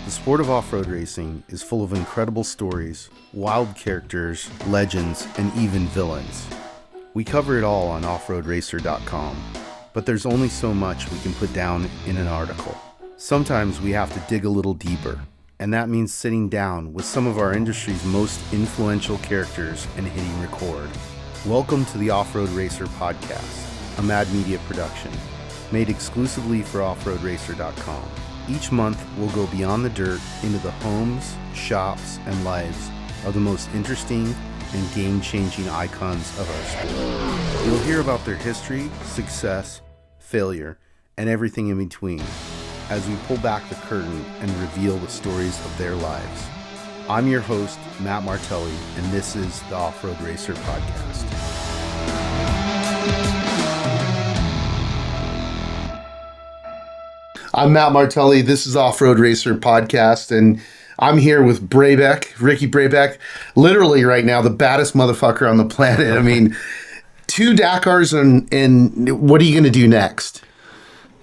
The sport of off-road racing is full of incredible stories, wild characters, legends, and even villains. We cover it all on offroadracer.com, but there's only so much we can put down in an article. Sometimes we have to dig a little deeper, and that means sitting down with some of our industry's most influential characters and hitting record. Welcome to the Off-Road Racer podcast, a Mad Media production, made exclusively for offroadracer.com. Each month, we'll go beyond the dirt into the homes, shops, and lives of the most interesting and game-changing icons of our sport. You'll hear about their history, success, failure, and everything in between as we pull back the curtain and reveal the stories of their lives. I'm your host, Matt Martelli, and this is the Off-Road Racer podcast. I'm Matt Martelli. This is Off-Road Racer podcast, and I'm here with Brabec, Ricky Brabec, literally right now the baddest motherfucker on the planet. I mean, 2 Dakars, and what are you going to do next?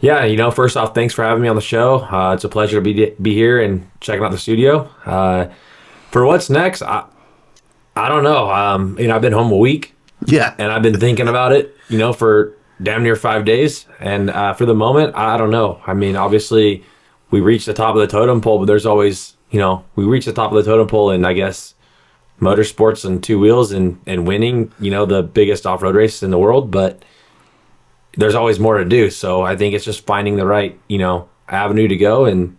Yeah, first off, thanks for having me on the show. It's a pleasure to be here and checking out the studio. For what's next, I don't know. I've been home a week. Yeah. And I've been thinking about it, for damn near 5 days. And for the moment, I don't know. I mean, obviously, we reached the top of the totem pole, but there's always, we reached the top of the totem pole in, I guess, motorsports and 2 wheels and winning, the biggest off-road race in the world. But there's always more to do. So I think it's just finding the right, avenue to go. And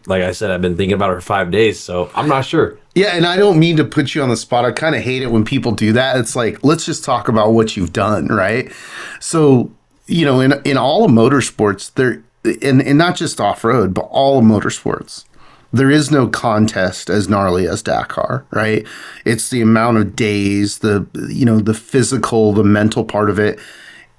like I said, I've been thinking about it for 5 days, so I'm not sure. Yeah, and I don't mean to put you on the spot. I kind of hate it when people do that. It's like, let's just talk about what you've done, right? So, in all of motorsports, there, and not just off-road, but all of motorsports, there is no contest as gnarly as Dakar, right? It's the amount of days, the physical, the mental part of it.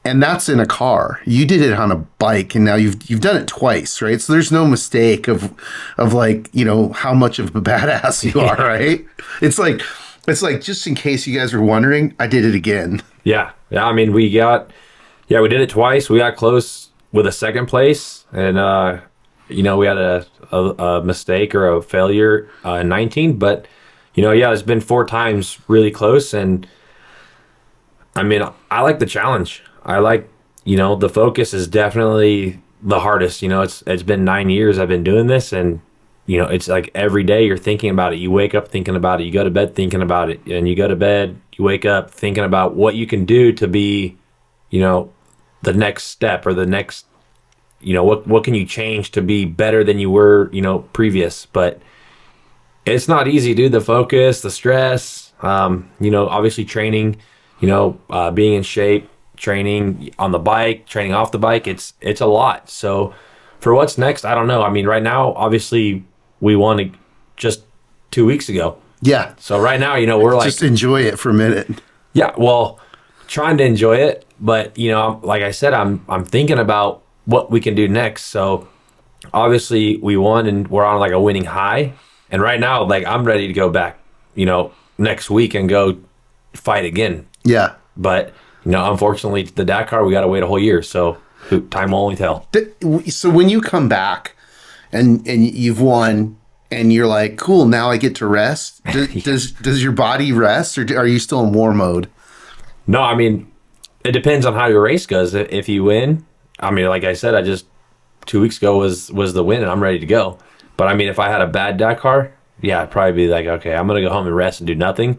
And that's in a car. You did it on a bike, and now you've done it twice, right? So there's no mistake of like, how much of a badass you are, right? It's like just in case you guys were wondering, I did it again. Yeah. I mean, we did it twice. We got close with a second place, and we had a mistake or a failure in 19, but it's been 4 times really close, and I mean, I like the challenge. I like, the focus is definitely the hardest. It's been 9 years I've been doing this, and, it's like every day you're thinking about it. You wake up thinking about it. You go to bed thinking about it. And you go to bed, you wake up thinking about what you can do to be, the next step or the next, what can you change to be better than you were, previous. But it's not easy, dude. The focus, the stress, obviously training, being in shape, training on the bike, training off the bike, it's a lot. So for what's next, I don't know. I mean, right now, obviously, we won just 2 weeks ago. Yeah. So right now, we're like... Just enjoy it for a minute. Yeah, well, trying to enjoy it. But, like I said, I'm thinking about what we can do next. So obviously, we won and we're on like a winning high. And right now, like, I'm ready to go back, next week and go fight again. Yeah. But... unfortunately, the Dakar, we got to wait a whole year, so time will only tell. So when you come back and you've won and you're like, cool, now I get to rest, does your body rest, or are you still in war mode? No, I mean, it depends on how your race goes. If you win, I mean, like I said, 2 weeks ago was the win, and I'm ready to go. But I mean, if I had a bad Dakar, yeah, I'd probably be like, okay, I'm going to go home and rest and do nothing.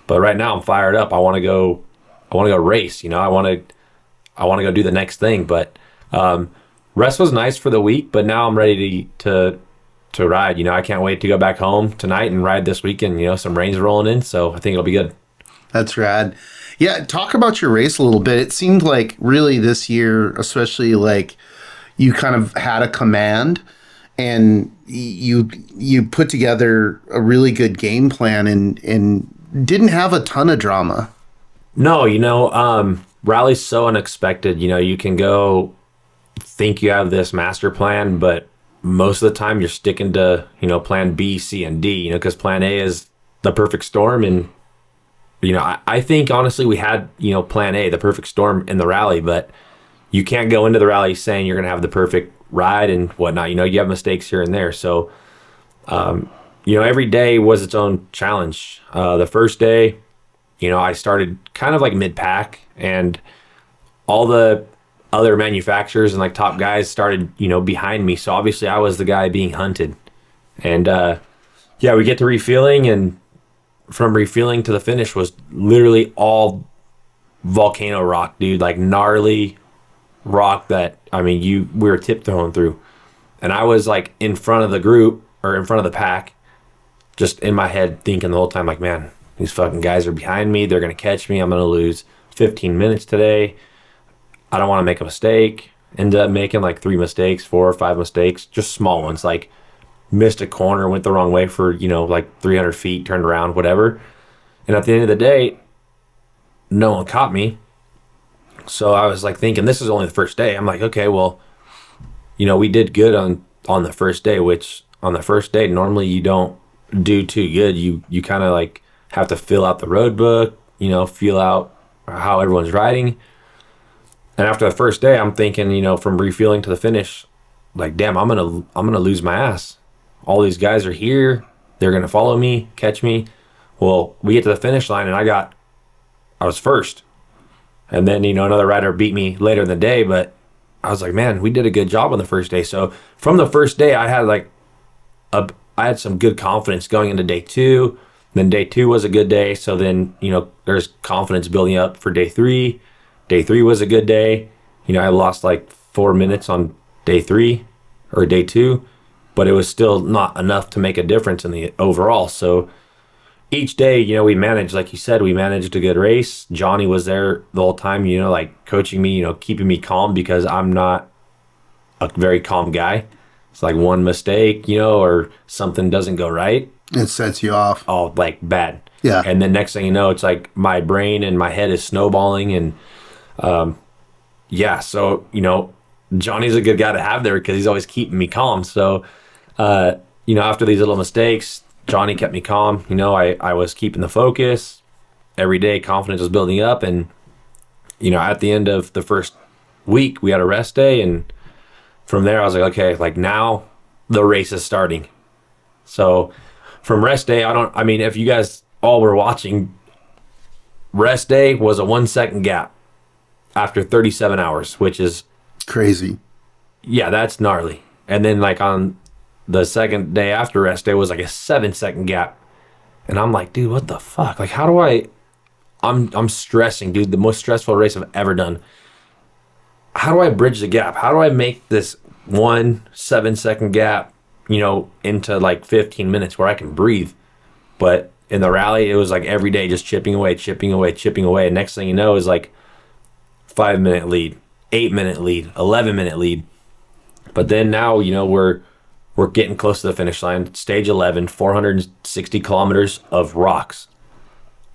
But right now, I'm fired up. I want to go race, I want to go do the next thing. But rest was nice for the week, but now I'm ready to ride. I can't wait to go back home tonight and ride this weekend. Some rain's rolling in, so I think it'll be good. That's rad. Yeah, talk about your race a little bit. It seemed like really this year, especially, like you kind of had a command and you put together a really good game plan and didn't have a ton of drama. No, rally's so unexpected. You can go think you have this master plan, but most of the time you're sticking to, plan B, C, and D, because plan A is the perfect storm. And, I think, honestly, we had, plan A, the perfect storm in the rally, but you can't go into the rally saying you're going to have the perfect ride and whatnot. You have mistakes here and there. So Every day was its own challenge. The first day, I started kind of like mid-pack, and all the other manufacturers and like top guys started, behind me. So obviously I was the guy being hunted. And we get to refueling, and from refueling to the finish was literally all volcano rock, dude, like gnarly rock that, we were tiptoeing through. And I was like in front of the group, or in front of the pack, just in my head thinking the whole time, like, man, these fucking guys are behind me. They're going to catch me. I'm going to lose 15 minutes today. I don't want to make a mistake. Ended up making like 4 or 5 mistakes, just small ones, like missed a corner, went the wrong way for, like 300 feet, turned around, whatever. And at the end of the day, no one caught me. So I was like thinking, this is only the first day. I'm like, okay, well, we did good on the first day, which on the first day, normally you don't do too good. You kind of like have to fill out the road book, feel out how everyone's riding. And after the first day, I'm thinking, from refueling to the finish, like, damn, I'm gonna lose my ass. All these guys are here. They're gonna follow me, catch me. Well, we get to the finish line, and I was first. And then, another rider beat me later in the day, but I was like, man, we did a good job on the first day. So from the first day, I had some good confidence going into day 2. Then day 2 was a good day. So then, there's confidence building up for day 3. Day 3 was a good day. I lost like 4 minutes on day 3 or day 2, but it was still not enough to make a difference in the overall. So each day, we managed, like you said, we managed a good race. Johnny was there the whole time, like coaching me, keeping me calm, because I'm not a very calm guy. It's like one mistake, or something doesn't go right, It sets you off. Oh, like bad. Yeah. And then next thing you know, it's like my brain and my head is snowballing. And so, Johnny's a good guy to have there because he's always keeping me calm. So, after these little mistakes, Johnny kept me calm. I was keeping the focus. Every day, confidence was building up. And, at the end of the first week, we had a rest day. And from there, I was like, okay, like now the race is starting. So from rest day, if you guys all were watching, rest day was a 1 second gap after 37 hours, which is crazy. Yeah, that's gnarly. And then like on the second day after rest day was like a 7-second gap. And I'm like, dude, what the fuck? Like, how do I'm stressing, dude, the most stressful race I've ever done. How do I bridge the gap? How do I make this 1 7-second gap, into like 15 minutes where I can breathe? But in the rally, it was like every day just chipping away. And next thing you know is like 5-minute lead, 8-minute lead, 11-minute lead. But then now, we're getting close to the finish line. Stage 11, 460 kilometers of rocks.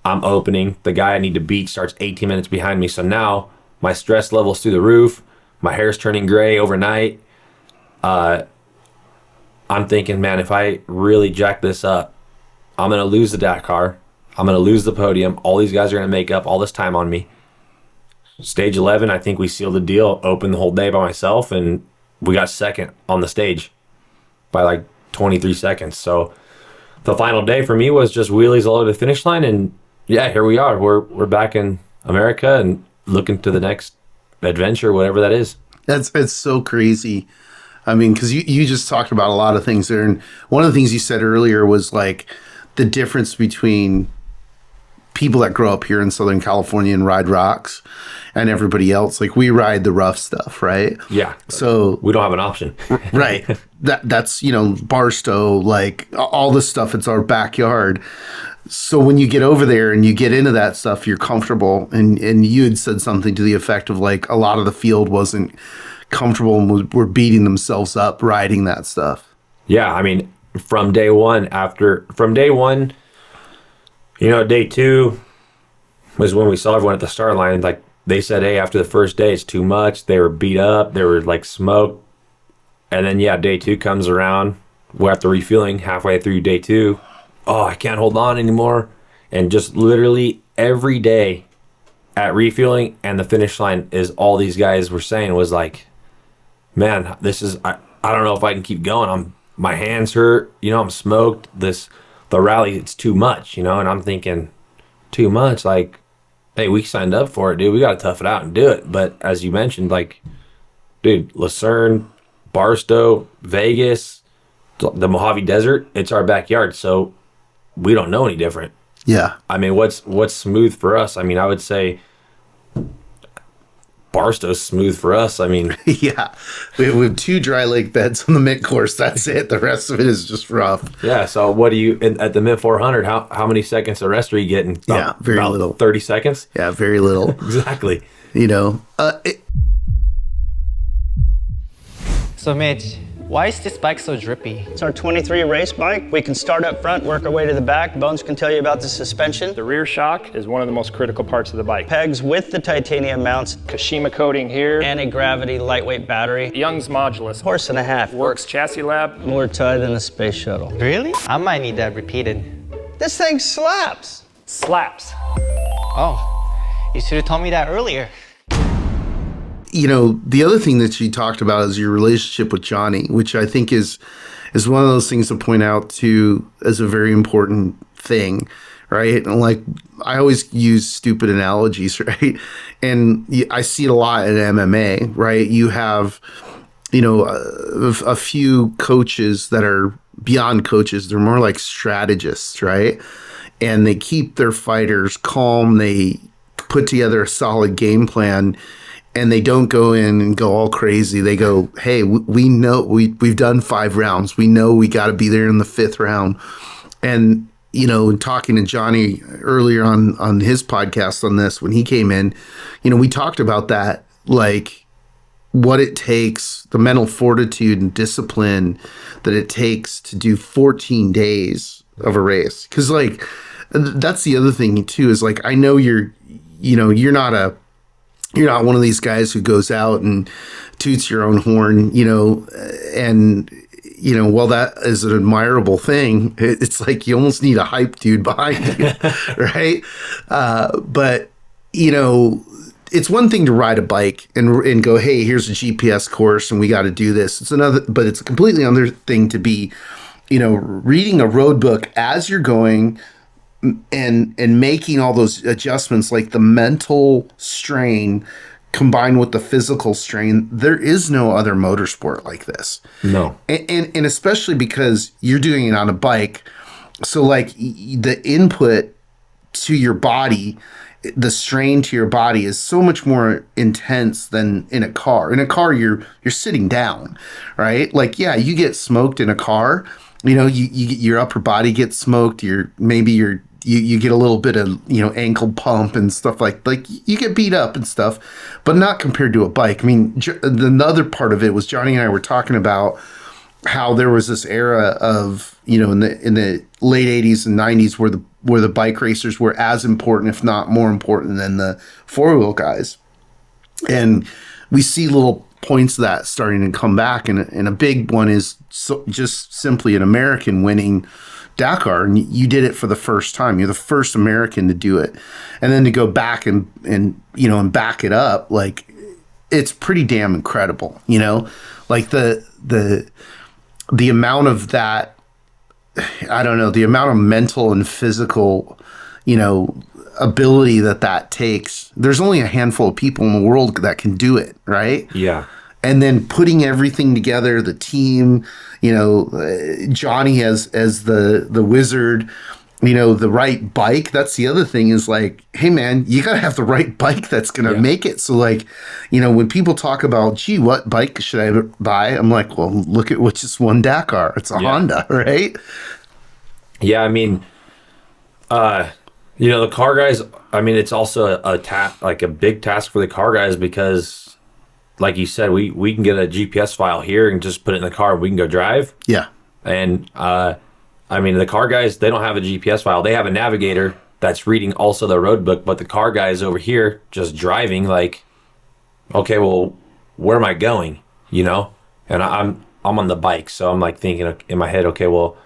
I'm opening. The guy I need to beat starts 18 minutes behind me. So now my stress level's through the roof. My hair's turning gray overnight. I'm thinking, man, if I really jack this up, I'm going to lose the Dakar. I'm going to lose the podium. All these guys are going to make up all this time on me. Stage 11, I think we sealed the deal, opened the whole day by myself, and we got second on the stage by like 23 seconds. So the final day for me was just wheelies all over the finish line, and yeah, here we are. We're back in America and looking to the next adventure, whatever that is. It's so crazy. Because you just talked about a lot of things there. And one of the things you said earlier was like the difference between people that grow up here in Southern Barstow and ride rocks and everybody else. Like, we ride the rough stuff, right? Yeah. So we don't have an option. Right. That's, Barstow, like all this stuff. It's our backyard. So when you get over there and you get into that stuff, you're comfortable. And you had said something to the effect of like a lot of the field wasn't comfortable and were beating themselves up riding that stuff. Yeah, from day one, day 2 was when we saw everyone at the start line. Like, they said, hey, after the first day, it's too much. They were beat up. They were like smoked. And then, day 2 comes around. We're after refueling halfway through day 2. Oh, I can't hold on anymore. And just literally every day at refueling and the finish line is all these guys were saying was like, man, this is, I don't know if I can keep going. my hands hurt, I'm smoked. The rally, it's too much, and I'm thinking, too much, like, hey, we signed up for it, dude. We got to tough it out and do it. But as you mentioned, like, dude, Lucerne, Barstow, Vegas, the Mojave Desert, it's our backyard, so we don't know any different. Yeah. I mean, what's smooth for us? I mean, I would say Barstow's smooth for us. I mean, Yeah. We have 2 dry lake beds on the mid course. That's it. The rest of it is just rough. yeah. So what do you at the mid 400? How many seconds of rest are you getting? Yeah, very about little. 30 seconds. Yeah, very little. Exactly. So Mitch, why is this bike so drippy? It's our 23 race bike. We can start up front, work our way to the back. Bones can tell you about the suspension. The rear shock is one of the most critical parts of the bike. Pegs with the titanium mounts. Kashima coating here. Anti-gravity lightweight battery. Young's modulus. Horse and a half. Works chassis lab. More tie than a space shuttle. Really? I might need that repeated. This thing slaps. Slaps. Oh, you should have told me that earlier. The other thing that you talked about is your relationship with Johnny, which I think is one of those things to point out too as a very important thing, right? And like, I always use stupid analogies, right? And I see it a lot in MMA, right? You have, a few coaches that are beyond coaches. They're more like strategists, right? And they keep their fighters calm. They put together a solid game plan. And they don't go in and go all crazy. They go, hey, we know we've done 5 rounds. We know we got to be there in the 5th round. And, talking to Johnny earlier on his podcast on this, when he came in, we talked about that, like what it takes, the mental fortitude and discipline that it takes to do 14 days of a race. Because, like, that's the other thing, too, is like, I know you're not one of these guys who goes out and toots your own horn, and, while that is an admirable thing, it's like you almost need a hype dude behind you, right? But, it's one thing to ride a bike and go, hey, here's a GPS course and we got to do this. But it's a completely other thing to be, reading a road book as you're going, and making all those adjustments, like the mental strain combined with the physical strain. There is no other motorsport like this. No. And especially because you're doing it on a bike. So like the input to your body, the strain to your body is so much more intense than in a car. In a car, you're sitting down, right? Like, yeah, you get smoked in a car. Your upper body gets smoked. You get a little bit of, ankle pump and stuff like you get beat up and stuff, but not compared to a bike. I mean, the other part of it was Johnny and I were talking about how there was this era of, in the late 80s and 90s where the bike racers were as important, if not more important than the 4-wheel guys. And we see little points of that starting to come back. And a big one is just simply an American winning Dakar, and you did it for the first time. You're the first American to do it, and then to go back and back it up, like, it's pretty damn incredible. Like the amount of that, I don't know, the amount of mental and physical, ability that takes. There's only a handful of people in the world that can do it, right? Yeah. And then putting everything together, the team, Johnny as the wizard, the right bike. That's the other thing is like, hey man, you got to have the right bike that's going to make it. So like, when people talk about, gee, what bike should I buy? I'm like, well, look at what just won Dakar. It's a Honda, right? Yeah. I mean, the car guys, I mean, it's also a big task for the car guys because, like you said, we can get a GPS file here and just put it in the car and we can go drive. Yeah. And, I mean, the car guys, they don't have a GPS file. They have a navigator that's reading also the road book, but the car guys over here just driving like, okay, well, where am I going? And I'm on the bike. So I'm like thinking in my head, okay, well,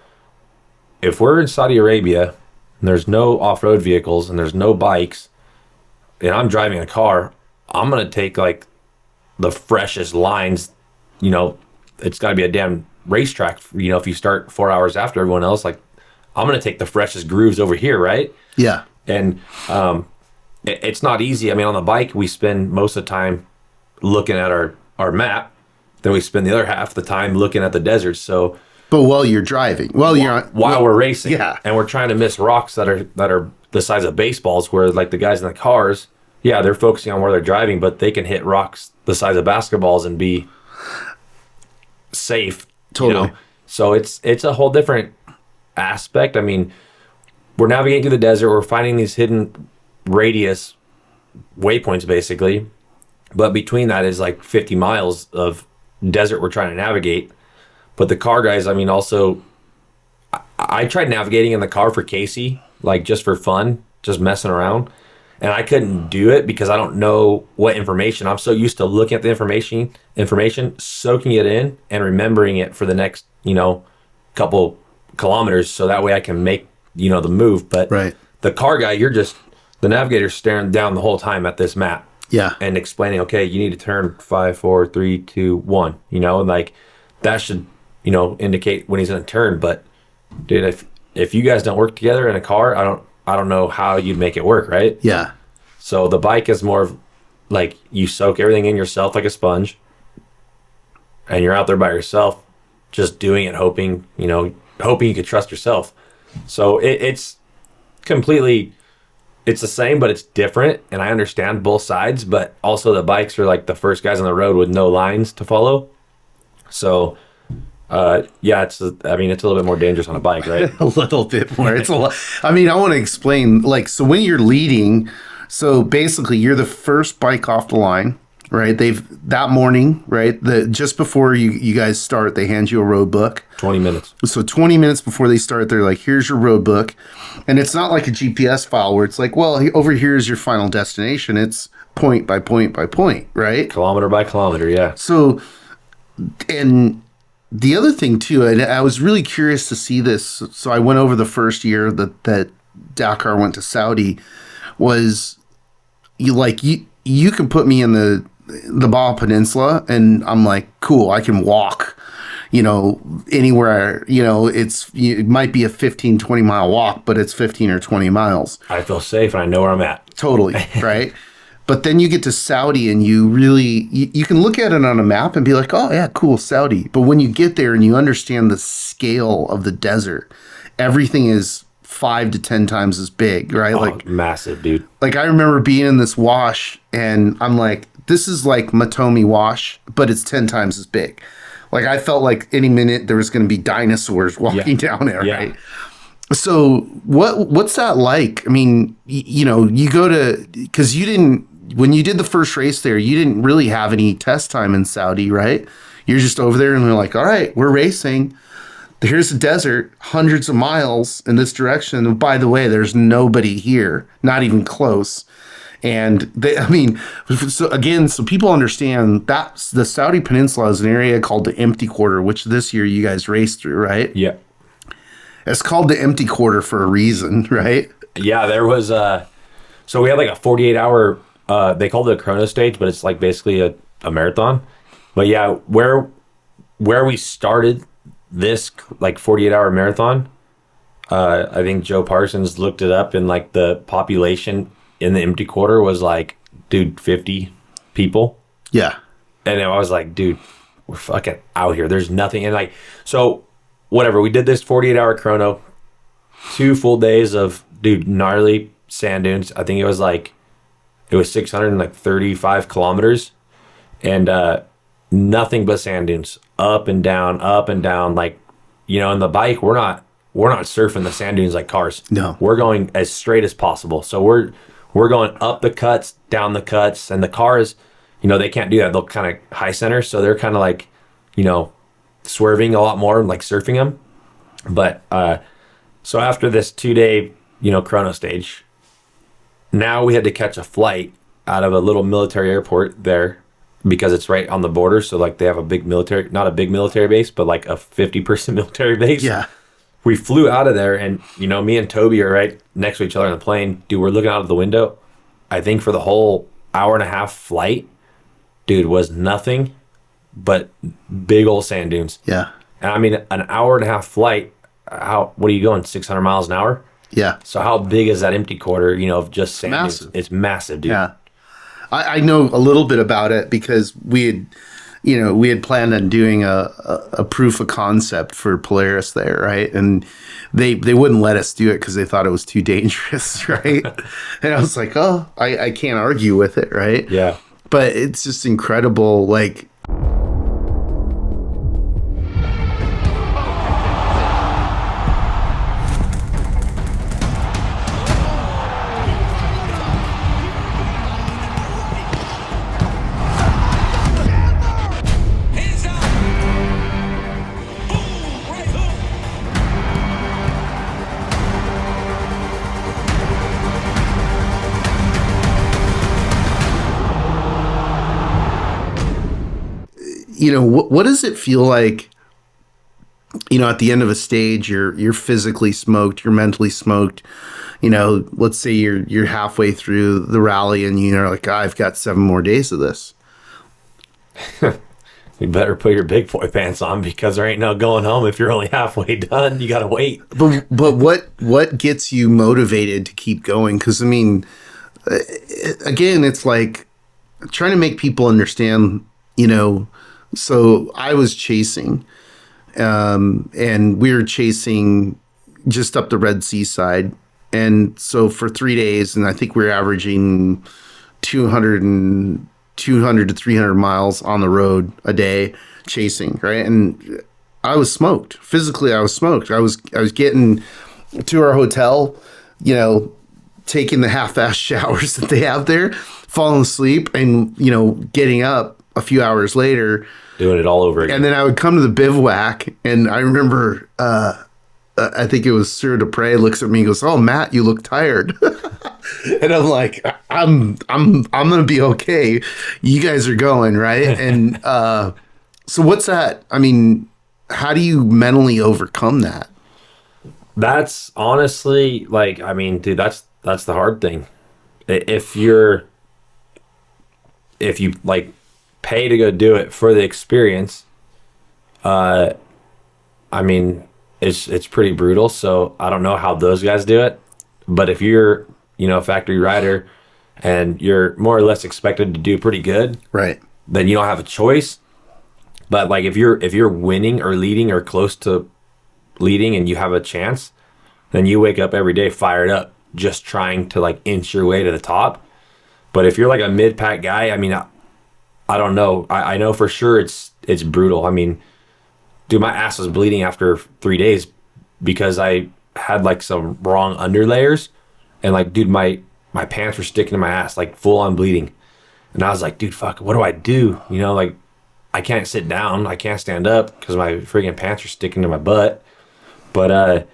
if we're in Saudi Arabia and there's no off-road vehicles and there's no bikes and I'm driving a car, I'm going to take like the freshest lines, it's got to be a damn racetrack. You know, if you start 4 hours after everyone else, like I'm going to take the freshest grooves over here, right? Yeah. And it's not easy. I mean, on the bike, we spend most of the time looking at our map. Then we spend the other half the time looking at the desert. So, But while you're driving, while we're racing, yeah. and we're trying to miss rocks that are the size of baseballs, where like the guys in the cars, yeah, they're focusing on where they're driving, but they can hit rocks the size of basketballs and be safe. Totally. You know? So it's a whole different aspect. I mean, we're navigating through the desert. We're finding these hidden radius waypoints, basically. But between that is like 50 miles of desert we're trying to navigate. But the car guys, I mean, also, I tried navigating in the car for Casey, like just for fun, just messing around. And I couldn't do it because I don't know what information. I'm so used to looking at the information, soaking it in, and remembering it for the next, couple kilometers. So that way I can make, the move. But Right. the car guy, the navigator's staring down the whole time at this map. Yeah. And explaining, okay, you need to turn 5, 4, 3, 2, 1, and like that should, indicate when he's going to turn. But dude, if you guys don't work together in a car, I don't know how you'd make it work, right? Yeah. So the bike is more of like you soak everything in yourself like a sponge, and you're out there by yourself, just doing it, hoping you could trust yourself. So it's completely. It's the same, but it's different, and I understand both sides. But also, the bikes are like the first guys on the road with no lines to follow. So, it's a little bit more dangerous on a bike, right? A little bit more. It's a lot. I mean, I want to explain, so when you're leading, so basically you're the first bike off the line, right? That morning, right? Just before you guys start, they hand you a road book. 20 minutes. So 20 minutes before they start, they're like, here's your road book. And it's not like a GPS file where it's like, well, over here is your final destination. It's point by point by point, right? Kilometer by kilometer, yeah. So, and the other thing too, and I was really curious to see this. So I went over the first year that Dakar went to Saudi, was you can put me in the Baja Peninsula and I'm like, cool, I can walk, anywhere, it might be a 15, 20 mile walk, but it's 15 or 20 miles. I feel safe and I know where I'm at. Totally. Right. But then you get to Saudi and you can look at it on a map and be like, oh yeah, cool, Saudi. But when you get there and you understand the scale of the desert, everything is 5 to 10 times as big, right? Oh, massive, dude. Like I remember being in this wash and I'm like, this is like Matomi wash, but it's 10 times as big. Like I felt like any minute there was going to be dinosaurs walking down there, right? So what's that like? I mean, you go to, because when you did the first race there, you didn't really have any test time in Saudi, right? You're just over there and they're like, all right, we're racing. Here's the desert, hundreds of miles in this direction. And by the way, there's nobody here, not even close. And so people understand that the Saudi Peninsula is an area called the Empty Quarter, which this year you guys raced through, right? Yeah. It's called the Empty Quarter for a reason, right? Yeah, there was so we had like a 48-hour, they called it a chrono stage, but it's like basically a marathon. But yeah, where we started this like 48-hour marathon, I think Joe Parsons looked it up, and like the population in the Empty Quarter was like, dude, 50 people. Yeah. And I was like, dude, we're fucking out here. There's nothing. And like, so whatever, we did this 48-hour chrono, 2 full days of, dude, gnarly sand dunes. I think it was 635 kilometers, and nothing but sand dunes, up and down, like, and the bike, we're not surfing the sand dunes like cars. No. We're going as straight as possible. So we're going up the cuts, down the cuts, and the cars, they can't do that. They'll kind of high center, so they're kind of like, swerving a lot more, like surfing them. But so after this 2-day, chrono stage, now we had to catch a flight out of a little military airport there, because it's right on the border. So like they have a big military, not a big military base, but like a 50-person military base. Yeah. We flew out of there, and me and Toby are right next to each other on the plane. Dude, we're looking out of the window. I think for the whole hour and a half flight, dude, was nothing but big old sand dunes. Yeah. And I mean, an hour and a half flight, what are you going, 600 miles an hour? Yeah. So how big is that empty quarter, of just sand? Massive. It's massive, dude. Yeah. I know a little bit about it because we had planned on doing a proof of concept for Polaris there, right? And they wouldn't let us do it because they thought it was too dangerous, right? And I was like, oh, I can't argue with it, right? Yeah. But it's just incredible, like, what does it feel like, at the end of a stage, you're physically smoked, you're mentally smoked, let's say you're halfway through the rally and you're like, I've got 7 more days of this. You better put your big boy pants on because there ain't no going home if you're only halfway done. You got to wait. But what gets you motivated to keep going? Because, I mean, again, it's like trying to make people understand, so I was chasing, and we were chasing just up the Red Sea side. And so for 3 days, and I think we were averaging 200 to 300 miles on the road a day chasing, right? And I was smoked. Physically, I was smoked. I was getting to our hotel, taking the half-ass showers that they have there, falling asleep, and, getting up a few hours later. Doing it all over again. And then I would come to the bivouac, and I remember, I think it was Sir Dupre looks at me and goes, "Oh, Matt, you look tired." And I'm like, I'm gonna be okay. You guys are going, right? And so what's that? I mean, how do you mentally overcome that? That's honestly, like, I mean, dude, that's the hard thing. If you like pay to go do it for the experience, I mean, it's pretty brutal. So I don't know how those guys do it, but if you're a factory rider and you're more or less expected to do pretty good, right, then you don't have a choice. But like if you're winning or leading or close to leading and you have a chance, then you wake up every day fired up, just trying to like inch your way to the top. But if you're like a mid-pack guy, I mean, I don't know. I know for sure it's brutal. I mean, dude, my ass was bleeding after 3 days because I had like some wrong underlayers, and like, dude, my pants were sticking to my ass, like full on bleeding. And I was like, dude, fuck, what do I do? Like, I can't sit down, I can't stand up because my friggin' pants are sticking to my butt. But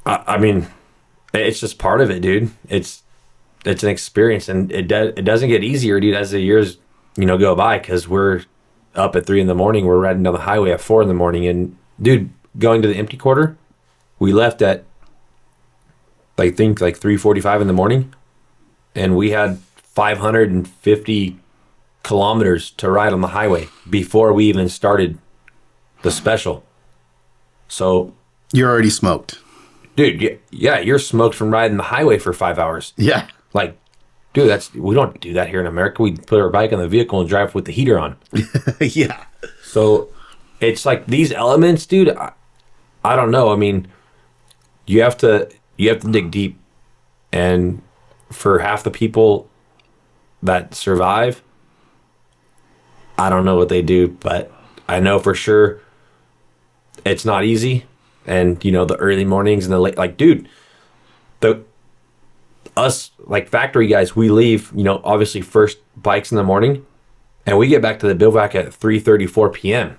I mean, it's just part of it, dude. It's an experience, and it doesn't get easier, dude, as the years go by, because we're up at 3 a.m. We're riding down the highway at 4 a.m. And dude, going to the empty quarter, we left at I think like 3:45 in the morning, and we had 550 kilometers to ride on the highway before we even started the special. So you're already smoked, dude. Yeah, you're smoked from riding the highway for 5 hours. Yeah, like, dude, we don't do that here in America. We put our bike in the vehicle and drive with the heater on. Yeah. So it's like these elements, dude. I don't know. I mean, you have to dig deep, and for half the people that survive, I don't know what they do, but I know for sure it's not easy. And the early mornings and the late, like, dude, us like factory guys, we leave, obviously first bikes in the morning, and we get back to the bivouac at 3:34 p.m.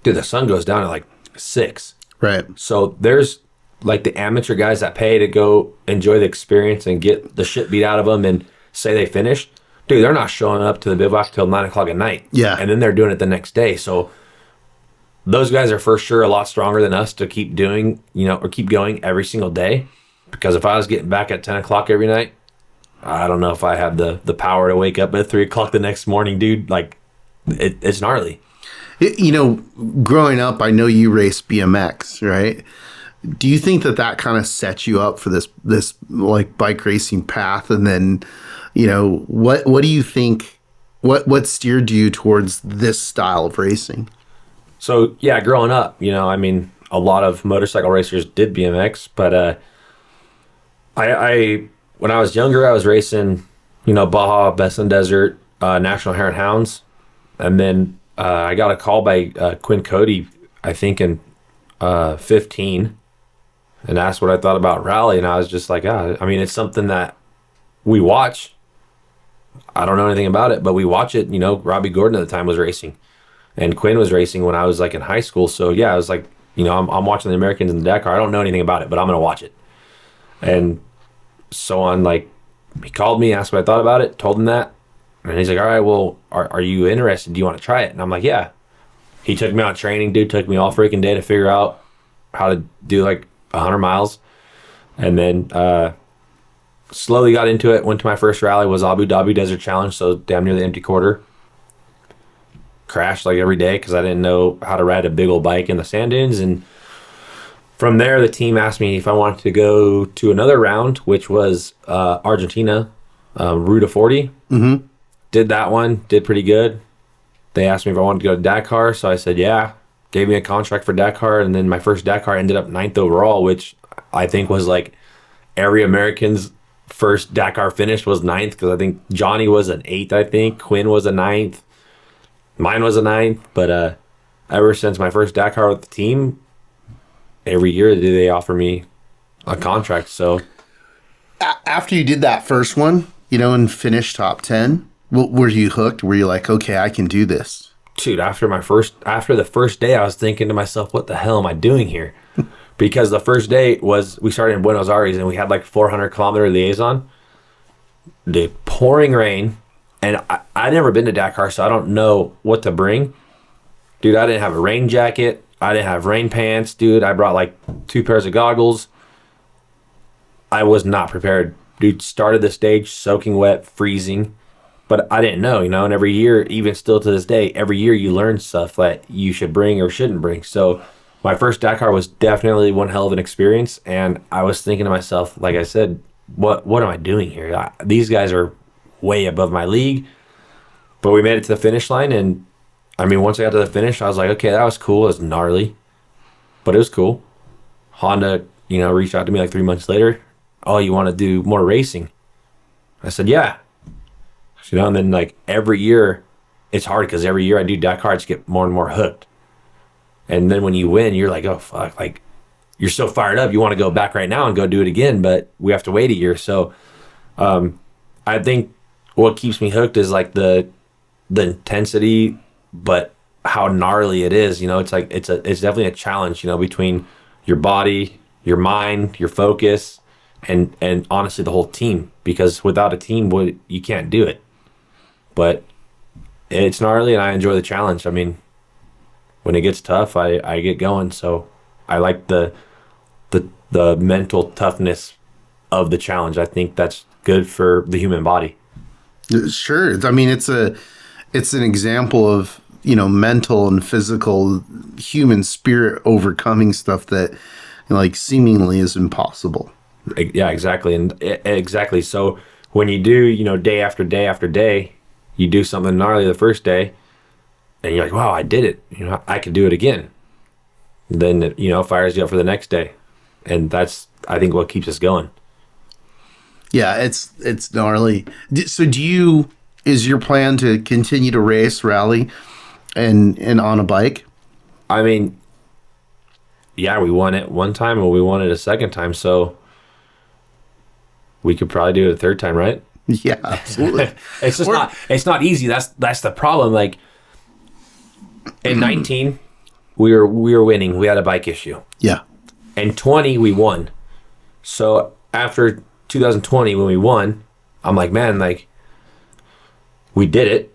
Dude, the sun goes down at like 6. Right. So there's like the amateur guys that pay to go enjoy the experience and get the shit beat out of them and say they finished. Dude, they're not showing up to the bivouac till 9 o'clock at night. Yeah. And then they're doing it the next day. So those guys are for sure a lot stronger than us to keep doing, or keep going every single day. Because if I was getting back at 10 o'clock every night, I don't know if I have the power to wake up at 3 o'clock the next morning, dude. Like, it's gnarly. You know, growing up, I know you raced BMX, right? Do you think that kind of sets you up for this like bike racing path? And then, you know, what do you think? What steered you towards this style of racing? So yeah, growing up, you know, I mean, a lot of motorcycle racers did BMX, but I when I was younger, I was racing, you know, Baja, Besson Desert, National Hare and Hounds, and then I got a call by Quinn Cody, I think in 15, and asked what I thought about rally, and I was just like, I mean, it's something that we watch. I don't know anything about it, but we watch it. You know, Robbie Gordon at the time was racing, and Quinn was racing when I was like in high school. So yeah, I was like, you know, I'm watching the Americans in the Dakar. I don't know anything about it, but I'm gonna watch it. And so on, like, he called me, asked what I thought about it, told him that, and he's like, all right, well, are you interested? Do you want to try it? And I'm like, yeah. He took me out training, dude. Took me all freaking day to figure out how to do like 100 miles, and then slowly got into it. Went to my first rally, was Abu Dhabi Desert Challenge, so damn near the empty quarter. Crashed like every day because I didn't know how to ride a big old bike in the sand dunes. And from there, the team asked me if I wanted to go to another round, which was Argentina, Ruta 40. Mm-hmm. Did that one, did pretty good. They asked me if I wanted to go to Dakar, so I said yeah. Gave me a contract for Dakar, and then my first Dakar ended up 9th overall, which I think was like every American's first Dakar finish was 9th, because I think Johnny was an 8th, I think. Quinn was a 9th. Mine was a 9th, but ever since my first Dakar with the team, every year they offer me a contract. So After you did that first one, you know, and finished top 10, were you hooked? Were you like, okay, I can do this? dude, after the first day, I was thinking to myself, what the hell am I doing here? Because the first day was, we started in Buenos Aires and we had like 400-kilometer liaison. The pouring rain, and I never been to Dakar, so I don't know what to bring. Dude, I didn't have a rain jacket. I didn't have rain pants, dude. I brought like 2 pairs of goggles. I was not prepared. Dude, started the stage soaking wet, freezing. But I didn't know, you know, and every year, even still to this day, every year you learn stuff that you should bring or shouldn't bring. So my first Dakar was definitely one hell of an experience. And I was thinking to myself, like I said, what am I doing here? These guys are way above my league. But we made it to the finish line. And I mean, once I got to the finish, I was like, okay, that was cool. It was gnarly, but it was cool. Honda, you know, reached out to me like 3 months later. Oh, you want to do more racing? I said, yeah. You know, and then like every year, it's hard because every year I do Dakar, I just get more and more hooked. And then when you win, you're like, oh fuck, like you're so fired up, you want to go back right now and go do it again, but we have to wait a year. So I think what keeps me hooked is like the intensity, but how gnarly it is. You know, it's like it's definitely a challenge, you know, between your body, your mind, your focus, and honestly the whole team, because without a team, you can't do it. But it's gnarly, and I enjoy the challenge. I mean, when it gets tough, I get going. So I like the mental toughness of the challenge. I think that's good for the human body. Sure. I mean, it's an example of, you know, mental and physical human spirit overcoming stuff that, you know, like seemingly is impossible. Yeah, exactly. And exactly. So when you do, you know, day after day after day, you do something gnarly the first day and you're like, wow, I did it. You know, I could do it again. Then, you know, it fires you up for the next day. And that's, I think, what keeps us going. Yeah, it's gnarly. So is your plan to continue to race, rally, and on a bike? I mean, yeah, we won it one time and we won it a second time. So we could probably do it a third time, right? Yeah, absolutely. It's just it's not easy. That's the problem. Like in 19, we were winning. We had a bike issue. Yeah. And 20, we won. So after 2020, when we won, I'm like, man, like we did it,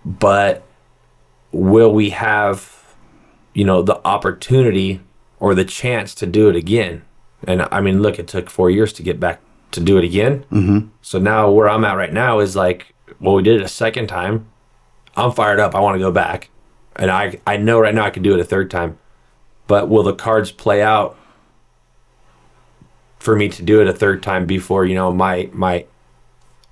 but will we have, you know, the opportunity or the chance to do it again? And I mean, look, it took 4 years to get back to do it again. Mm-hmm. So now where I'm at right now is like, well, we did it a second time. I'm fired up. I want to go back. and I know right now I can do it a third time, but will the cards play out for me to do it a third time before, you know, my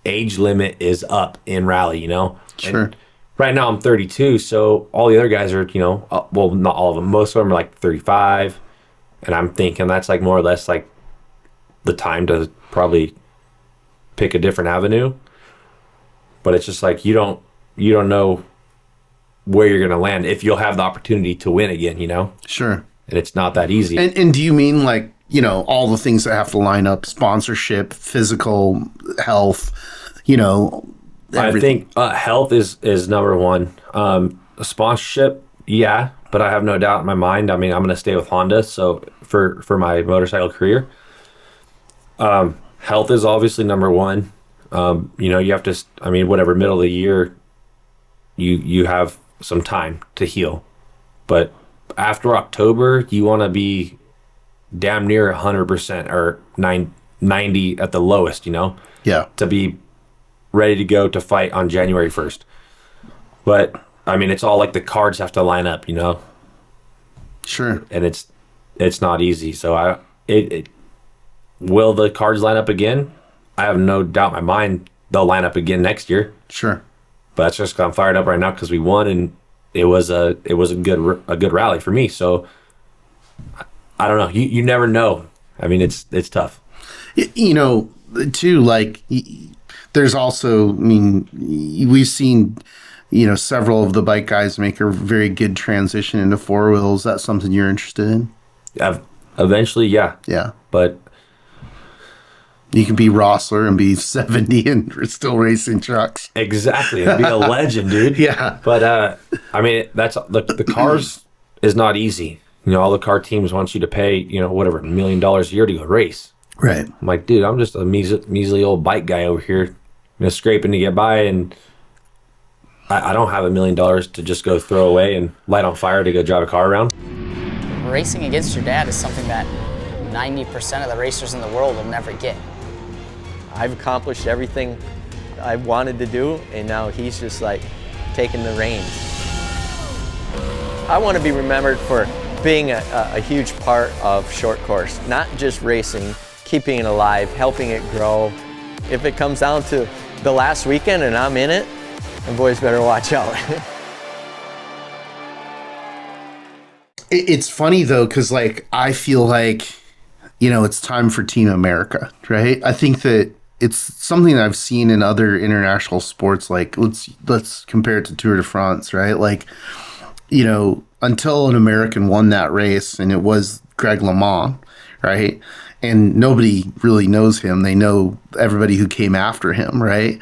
age limit is up in rally, you know? Sure. And right now I'm 32, so all the other guys are, you know, well, not all of them, most of them are like 35, and I'm thinking that's like more or less like the time to probably pick a different avenue. But it's just like you don't know where you're gonna land if you'll have the opportunity to win again, you know? Sure. And it's not that easy. And do you mean like, you know, all the things that have to line up, sponsorship, physical health, you know, everything? I think health is number one. A sponsorship, yeah, but I have no doubt in my mind. I mean, I'm going to stay with Honda, so for my motorcycle career, health is obviously number one. You know, you have to. I mean, whatever middle of the year, you have some time to heal, but after October, you want to be damn near 100% or 90 at the lowest. You know, Yeah. to be ready to go to fight on January 1st. But I mean, it's all like the cards have to line up, you know, Sure. and it's not easy. So will the cards line up again? I have no doubt in my mind they'll line up again next year. Sure. But that's just 'cause I'm fired up right now because we won and it was a good rally for me. So I don't know. You never know. I mean, it's tough. You know, too, like, there's also, I mean, we've seen, you know, several of the bike guys make a very good transition into four wheels. Is that something you're interested in? Eventually, yeah. Yeah. But You can be Rossler and be 70 and still racing trucks. exactly, it'd be a legend, dude. Yeah. But I mean, that's the cars is not easy. You know, all the car teams want you to pay, you know, whatever, $1 million a year to go race. Right. I'm like, dude, I'm just a measly old bike guy over here, you know, scraping to get by, and I don't have $1 million to just go throw away and light on fire to go drive a car around. Racing against your dad is something that 90% of the racers in the world will never get. I've accomplished everything I wanted to do, and now he's just like taking the reins. I want to be remembered for being a huge part of short course, not just racing, keeping it alive, helping it grow. If it comes down to the last weekend and I'm in it, the boys better watch out. It's funny, though, because, like, I feel like, you know, it's time for Team America, right? I think that it's something that I've seen in other international sports. Like, let's compare it to Tour de France, right? Like, you know, until an American won that race, and it was Greg LeMond, right? And nobody really knows him. They know everybody who came after him, right?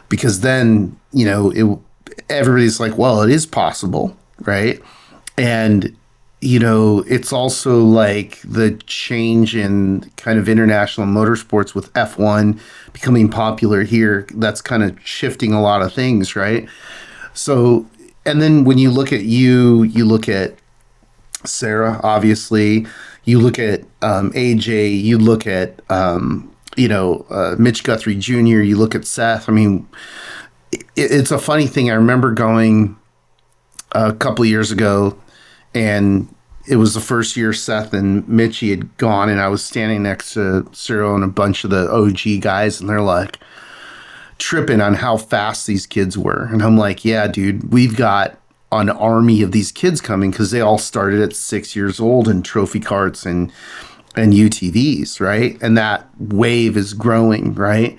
Because then, you know, everybody's like, well, it is possible, right? And, you know, it's also like the change in kind of international motorsports with F1 becoming popular here. That's kind of shifting a lot of things, right? So, and then when you look at you look at Sarah, obviously, you look at AJ, you look at, you know, Mitch Guthrie Jr., you look at Seth. I mean, it's a funny thing. I remember going a couple of years ago, and it was the first year Seth and Mitchie had gone, and I was standing next to Cyril and a bunch of the OG guys, and they're like tripping on how fast these kids were. And I'm like, yeah, dude, we've got an army of these kids coming, because they all started at 6 years old in trophy carts and UTVs, right? And that wave is growing, right?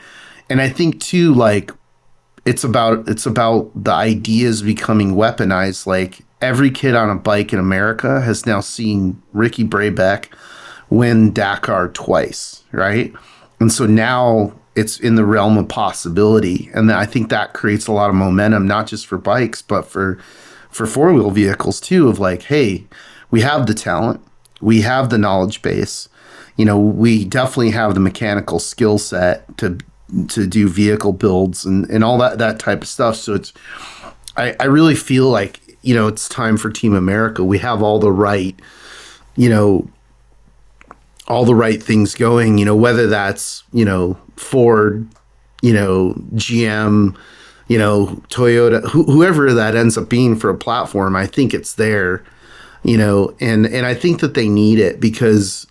And I think too, like, it's about the ideas becoming weaponized. Like, every kid on a bike in America has now seen Ricky Brabec win Dakar twice, right? And so now it's in the realm of possibility. And I think that creates a lot of momentum, not just for bikes, but for four-wheel vehicles too, of like, hey, we have the talent, we have the knowledge base, you know, we definitely have the mechanical skill set to do vehicle builds and all that type of stuff. So I really feel like, you know, it's time for Team America. We have all the right, you know, all the right things going, you know, whether that's, you know, Ford, you know, GM, Toyota, whoever that ends up being for a platform, I think it's there, and I think that they need it because,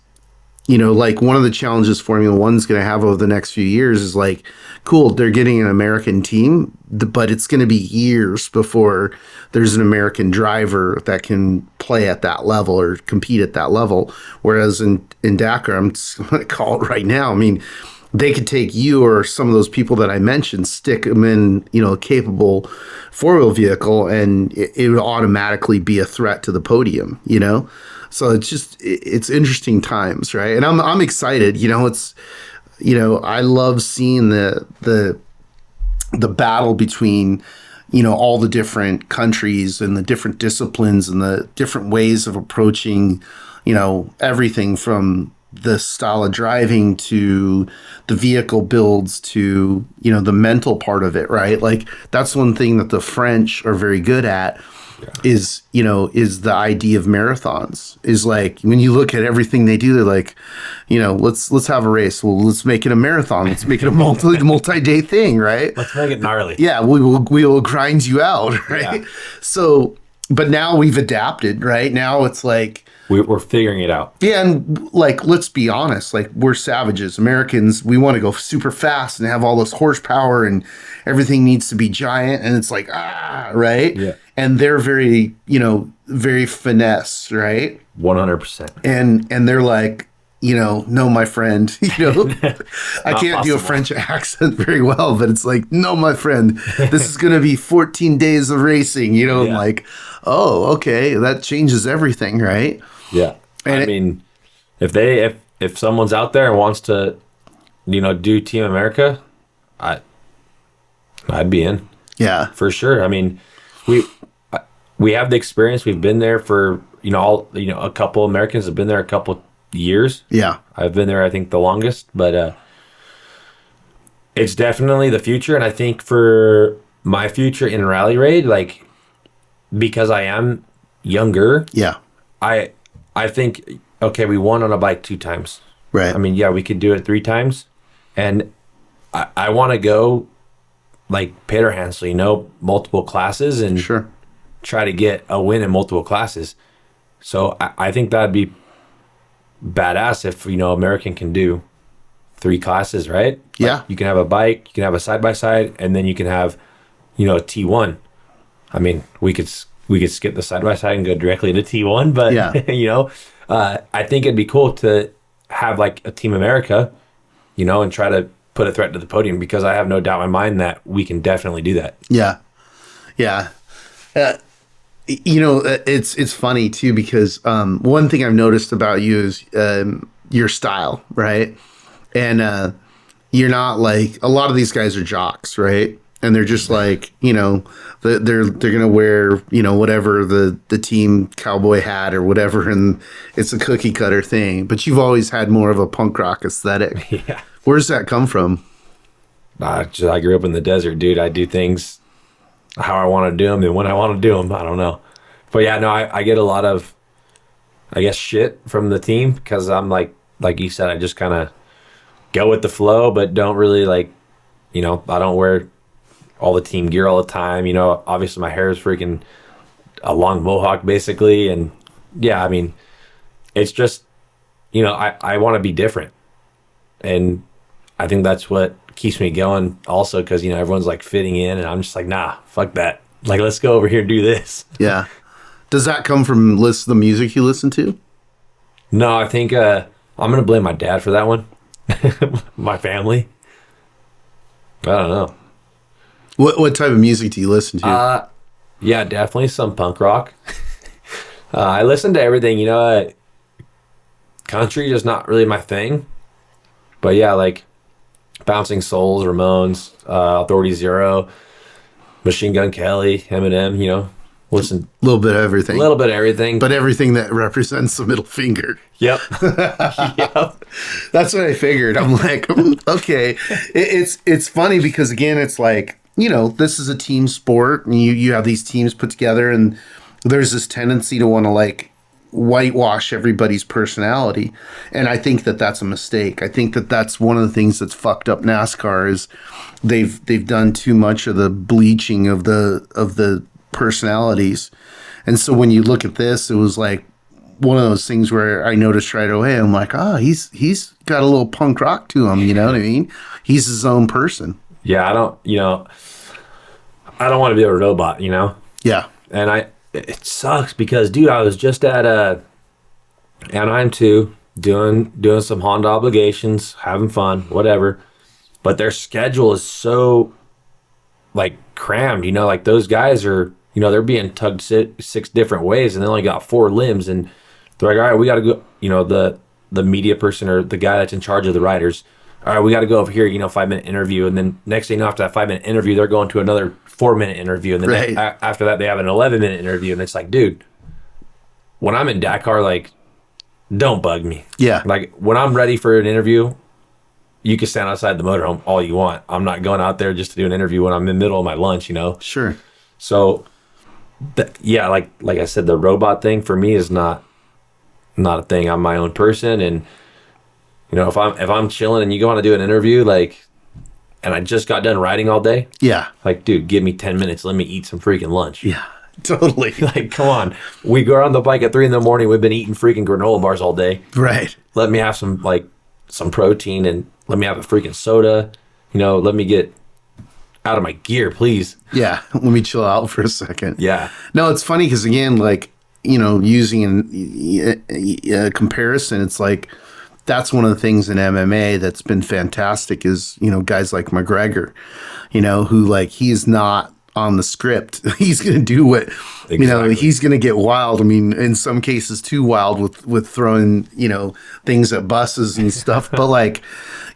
like one of the challenges Formula One's going to have over the next few years is like, cool, they're getting an American team, but it's going to be years before there's an American driver that can play at that level or compete at that level. Whereas in Dakar, I'm just going to call it right now. I mean, they could take you or some of those people that I mentioned, stick them in, a capable four-wheel vehicle, and it would automatically be a threat to the podium, So it's interesting times, right? And I'm excited. I love seeing the battle between, all the different countries and the different disciplines and the different ways of approaching, everything from the style of driving to the vehicle builds to, the mental part of it, right? Like that's one thing that the French are very good at. Is the idea of marathons. Is like when you look at everything they do, they're like, let's have a race. Well, let's make it a marathon. Let's make it a multi-day thing, right? Let's make it gnarly. Yeah, we will grind you out, right? Yeah. So, but now we've adapted, right? Now it's like we're figuring it out. Yeah, and like let's be honest, like we're savages. Americans, we want to go super fast and have all this horsepower and everything needs to be giant, and it's like right? Yeah. And they're very, very finesse, right? 100%. And they're like, no, my friend, I can't do a possible. French accent very well, but it's like, no, my friend, this is going to be 14 days of racing, I'm like, oh, okay, that changes everything, right? Yeah. And I mean, if someone's out there and wants to, do Team America, I'd be in. Yeah. For sure. I mean, we have the experience. We've been there for, a couple Americans have been there a couple years. Yeah. I've been there, I think, the longest, but it's definitely the future. And I think for my future in rally raid, like, because I am younger, Yeah. I think, okay, we won on a bike 2 times. Right. I mean, yeah, we could do it 3 times. And I want to go like Peter Hansel, multiple classes and Sure. try to get a win in multiple classes. So I think that'd be badass if, American can do 3 classes, right? Yeah. Like you can have a bike, you can have a side-by-side, and then you can have, a T1. I mean, we could skip the side-by-side and go directly to T1, but, Yeah. I think it'd be cool to have like a Team America, and try to put a threat to the podium, because I have no doubt in my mind that we can definitely do that. Yeah. Yeah. It's funny too, because one thing I've noticed about you is your style, right? And you're not like a lot of these guys are jocks, right? And they're just like, they're gonna wear, whatever the team cowboy hat or whatever, and it's a cookie cutter thing. But you've always had more of a punk rock aesthetic. Yeah. Where's that come from? I grew up in the desert, dude. I do things how I want to do them and when I want to do them. I don't know. But yeah, no, I get a lot of, I guess, shit from the team because I'm like you said, I just kind of go with the flow, but don't really I don't wear all the team gear all the time. Obviously my hair is freaking a long mohawk basically. And yeah, I mean, it's just, I want to be different. And I think that's what keeps me going also, because everyone's like fitting in and I'm just like, nah, fuck that, like let's go over here and do this. Yeah. Does that come from the music you listen to? No, I think I'm gonna blame my dad for that one. My family, I don't know. What type of music do you listen to? Yeah, definitely some punk rock. I listen to everything. Country is not really my thing, but yeah, like Bouncing Souls, Ramones, Authority Zero, Machine Gun Kelly, Eminem, listen. A little bit of everything. A little bit of everything. But everything that represents the middle finger. Yep. Yep. That's what I figured. I'm like, okay. It's funny because, again, it's like, this is a team sport and you have these teams put together and there's this tendency to want to whitewash everybody's personality. And I think that that's a mistake. I think that that's one of the things that's fucked up NASCAR is they've done too much of the bleaching of the personalities. And so when you look at this, it was like one of those things where I noticed right away, I'm like, he's got a little punk rock to him, you know what I mean? He's his own person. Yeah, I don't want to be a robot, you know? Yeah. And it sucks because, dude, I was just at Anaheim 2 doing some Honda obligations, having fun, whatever. But their schedule is so, like, crammed, you know? Like, those guys are, you know, they're being tugged six different ways, and they only got 4 limbs, and they're like, all right, we got to go, you know, the media person or the guy that's in charge of the riders, all right, we got to go over here, you know, 5-minute interview. And then next thing you know, after that 5-minute interview, they're going to another 4-minute interview. And then Right. after that, they have an 11-minute interview. And it's like, dude, when I'm in Dakar, like, don't bug me. Yeah. Like, when I'm ready for an interview, you can stand outside the motorhome all you want. I'm not going out there just to do an interview when I'm in the middle of my lunch, you know? Sure. So, yeah, like I said, the robot thing for me is not a thing. I'm my own person, and you know, if I'm chilling and you go on to do an interview, like, and I just got done riding all day, Yeah. like, dude, give me 10 minutes. Let me eat some freaking lunch. Yeah. Totally. Like, come on. We go on the bike at 3 a.m. We've been eating freaking granola bars all day. Right. Let me have some protein, and let me have a freaking soda. You know, let me get out of my gear, please. Yeah. Let me chill out for a second. Yeah. No, it's funny because, again, like, you know, using a comparison, it's like that's one of the things in MMA that's been fantastic is, you know, guys like McGregor, you know, who, like, he's not on the script. He's going to do what, you know, he's going to get wild. I mean, in some cases too wild with throwing, you know, things at buses and stuff. But, like,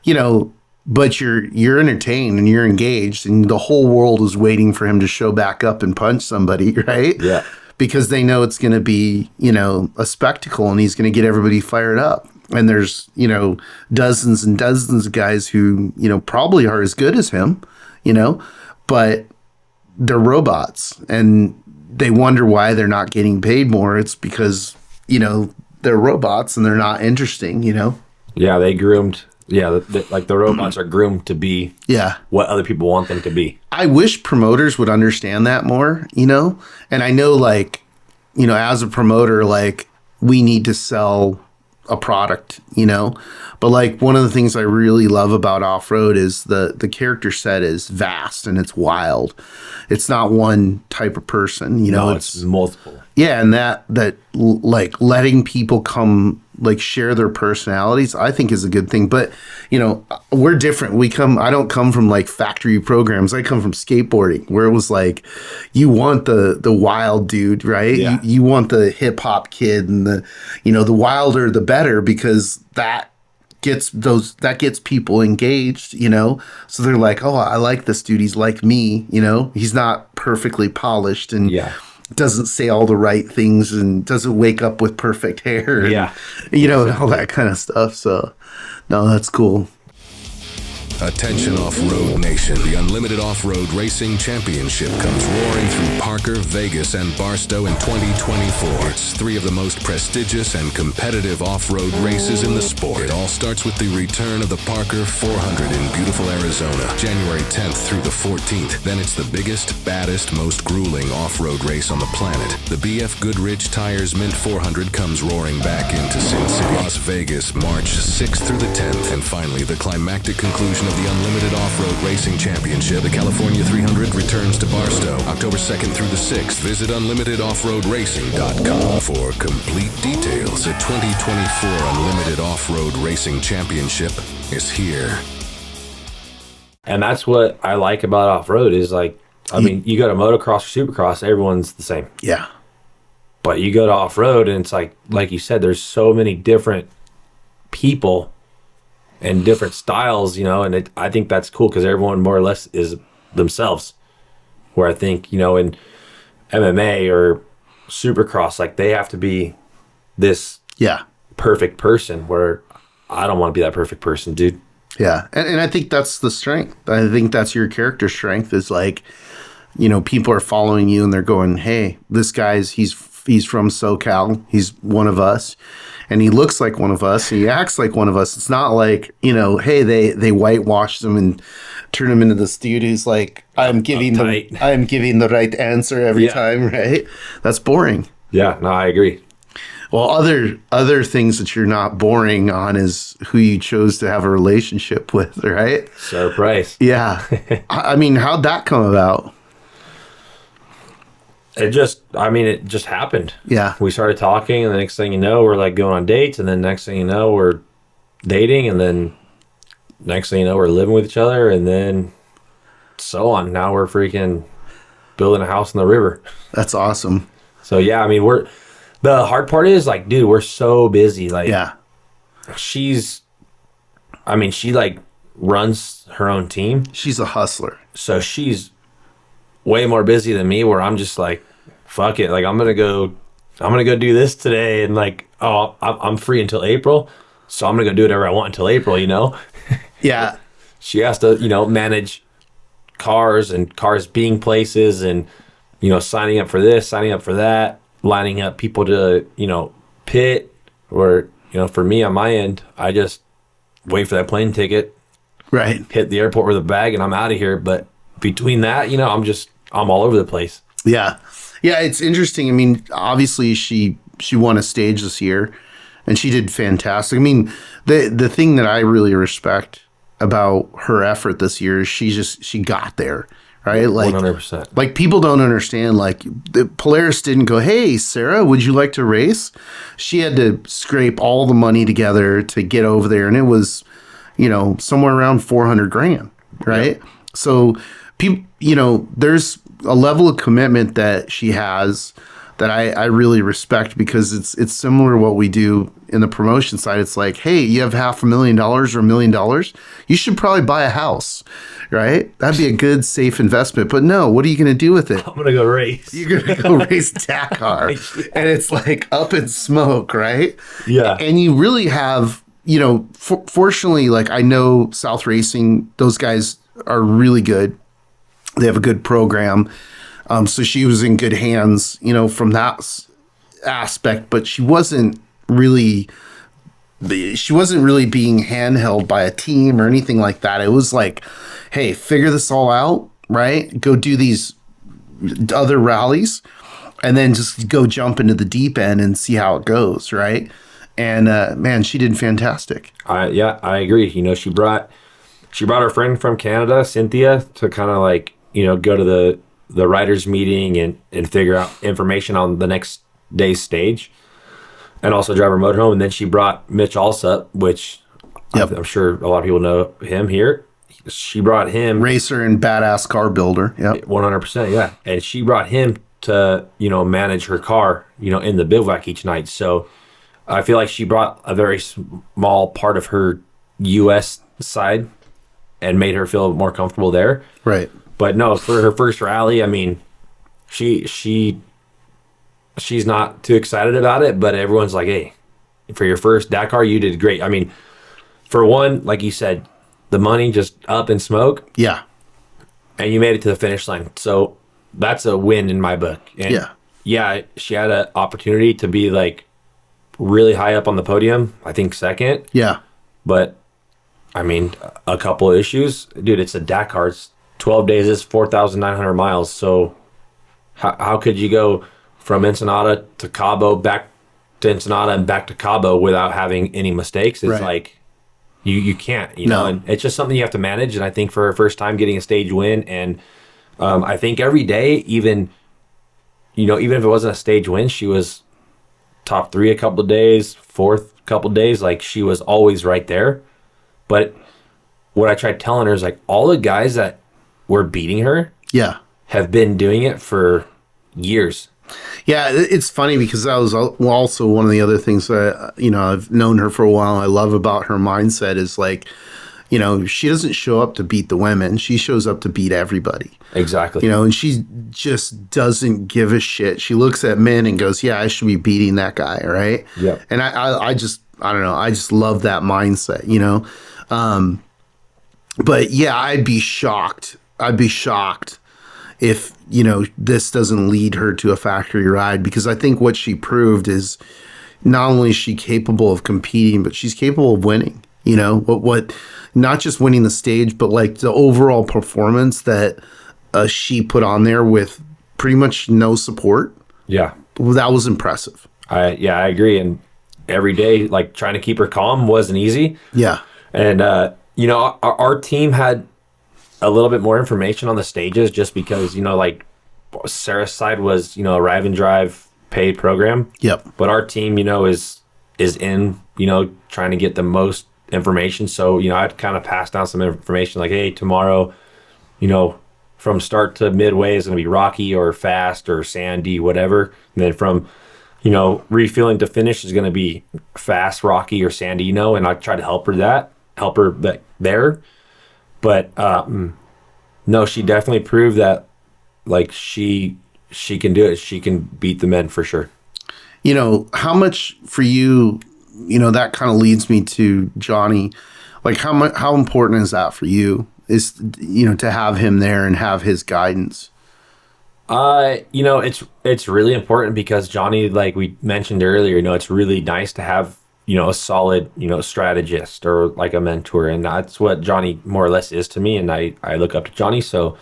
you know, but you're entertained and you're engaged, and the whole world is waiting for him to show back up and punch somebody, right? Yeah. Because they know it's going to be, you know, a spectacle, and he's going to get everybody fired up. And there's, you know, dozens and dozens of guys who, you know, probably are as good as him, you know, but they're robots, and they wonder why they're not getting paid more. It's because, you know, they're robots and they're not interesting, you know? Yeah, they groomed. Yeah, like the robots are groomed to be what other people want them to be. I wish promoters would understand that more, you know? And I know, like, you know, as a promoter, like, we need to sell a product, you know? But, like, one of the things I really love about off-road is the character set is vast and it's wild. It's not one type of person, you know? No, it's multiple. Yeah, and that like letting people come, like, share their personalities, I think is a good thing. But, you know, we're different. I don't come from, like, factory programs. I come from skateboarding, where it was like, you want the wild dude, right? Yeah. You want the hip hop kid, and the, you know, the wilder the better, because that gets people engaged, you know? So they're like, oh, I like this dude. He's like me, you know? He's not perfectly polished and doesn't say all the right things and doesn't wake up with perfect hair. And, you know, and all that kind of stuff. So, no, that's cool. Attention Off-Road Nation. The Unlimited Off-Road Racing Championship comes roaring through Parker, Vegas, and Barstow in 2024. It's 3 of the most prestigious and competitive off-road races in the sport. It all starts with the return of the Parker 400 in beautiful Arizona, January 10th through the 14th. Then it's the biggest, baddest, most grueling off-road race on the planet. The BF Goodrich Tires Mint 400 comes roaring back into Sin City, Las Vegas, March 6th through the 10th. And finally, the climactic conclusion of the Unlimited Off-Road Racing Championship, the California 300, returns to Barstow, October 2nd through the 6th. Visit unlimitedoffroadracing.com for complete details. The 2024 Unlimited Off-Road Racing Championship is here. And that's what I like about off-road is, like, I mean, you go to motocross or supercross, everyone's the same. Yeah. But you go to off-road and it's like you said, there's so many different people and different styles, you know, and I think that's cool because everyone more or less is themselves. Where I think, you know, in MMA or supercross, like, they have to be this perfect person, where I don't want to be that perfect person, dude. Yeah, and I think that's the strength. I think that's your character strength, is, like, you know, people are following you and they're going, hey, this guy's, he's from SoCal. He's one of us, and he looks like one of us. And he acts like one of us. It's not like, hey, they whitewashed him and turn him into this dude who's like, I'm giving the right answer every time, right? That's boring. Yeah, no, I agree. Well, other things that you're not boring on is who you chose to have a relationship with, right? Surprise. Yeah. I mean, how'd that come about? It just happened. Yeah. We started talking, and the next thing you know, we're like going on dates, and then next thing you know, we're dating, and then next thing you know, we're living with each other, and then so on. Now we're freaking building a house in the river. That's awesome. So yeah, I mean, the hard part is like, dude, we're so busy. Like, yeah, she like runs her own team. She's a hustler. So she's way more busy than me, where I'm just like, fuck it. Like, I'm going to go do this today. And like, oh, I'm free until April. So I'm going to go do whatever I want until April, Yeah. She has to, manage cars and cars being places and, signing up for this, signing up for that, lining up people to, pit, or, for me on my end, I just wait for that plane ticket, right, hit the airport with a bag, and I'm out of here. But between that, I'm all over the place. Yeah. Yeah, it's interesting. I mean, obviously she won a stage this year, and she did fantastic. I mean, the thing that I really respect about her effort this year is she got there. Right? Like 100%. Like, people don't understand, like, the Polaris didn't go, hey, Sarah, would you like to race? She had to scrape all the money together to get over there. And it was, somewhere around $400,000. Right. Yep. So people, there's a level of commitment that she has that I really respect, because it's similar to what we do in the promotion side. It's like, hey, you have $500,000 or $1 million, you should probably buy a house, right? That'd be a good, safe investment. But no, what are you going to do with it? I'm going to go race. You're going to go race Dakar. And it's like up in smoke, right? Yeah. And you really have, fortunately, like, I know South Racing, those guys are really good. They have a good program. So she was in good hands, from that aspect, but she wasn't really being handheld by a team or anything like that. It was like, hey, figure this all out, right? Go do these other rallies, and then just go jump into the deep end and see how it goes, right? And man, she did fantastic. I agree. She brought her friend from Canada, Cynthia, to kind of like, go to the writers meeting and figure out information on the next day's stage, and also drive her motorhome. And then she brought Mitch Alsup, which I'm sure a lot of people know him here. She brought him, racer and badass car builder. Yep. 100%. Yeah. And she brought him to, manage her car, in the bivouac each night. So I feel like she brought a very small part of her US side and made her feel more comfortable there. Right. But no, for her first rally, I mean, she's not too excited about it, but everyone's like, hey, for your first Dakar, you did great. I mean, for one, like you said, the money just up in smoke. Yeah. And you made it to the finish line. So that's a win in my book. And yeah, she had an opportunity to be like really high up on the podium, I think second. Yeah. But I mean, a couple of issues. Dude, it's a Dakar. It's 12 days is 4,900 miles. So how could you go from Ensenada to Cabo, back to Ensenada and back to Cabo without having any mistakes? It's like you can't, know, and it's just something you have to manage. And I think for her first time getting a stage win, and I think every day, even if it wasn't a stage win, she was top 3 a couple of days, 4th a couple of days. Like, she was always right there. But what I tried telling her is like, all the guys that were beating her have been doing it for years. Yeah, it's funny because that was also one of the other things that, I've known her for a while. I love about her mindset is like, she doesn't show up to beat the women. She shows up to beat everybody. Exactly. And she just doesn't give a shit. She looks at men and goes, yeah, I should be beating that guy, right? Yeah. And I don't know. I just love that mindset, But yeah, I'd be shocked if, this doesn't lead her to a factory ride, because I think what she proved is not only is she capable of competing, but she's capable of winning, what not just winning the stage, but like the overall performance that she put on there with pretty much no support. Yeah. That was impressive. I agree. And every day, like trying to keep her calm wasn't easy. Yeah. And, our team had a little bit more information on the stages just because, like Sarah's side was, a Arrive and Drive paid program. Yep. But our team, is in, trying to get the most information. So, I'd kind of pass down some information like, hey, tomorrow, from start to midway is going to be rocky or fast or sandy, whatever. And then from, refueling to finish is going to be fast, rocky, or sandy, and I try to help her there. But no, she definitely proved that, like, she can do it. She can beat the men for sure. How much for you, that kind of leads me to Johnny. Like, how important is that for you? Is, to have him there and have his guidance? It's really important because Johnny, like we mentioned earlier, it's really nice to have, a solid, strategist or like a mentor. And that's what Johnny more or less is to me. And I look up to Johnny. So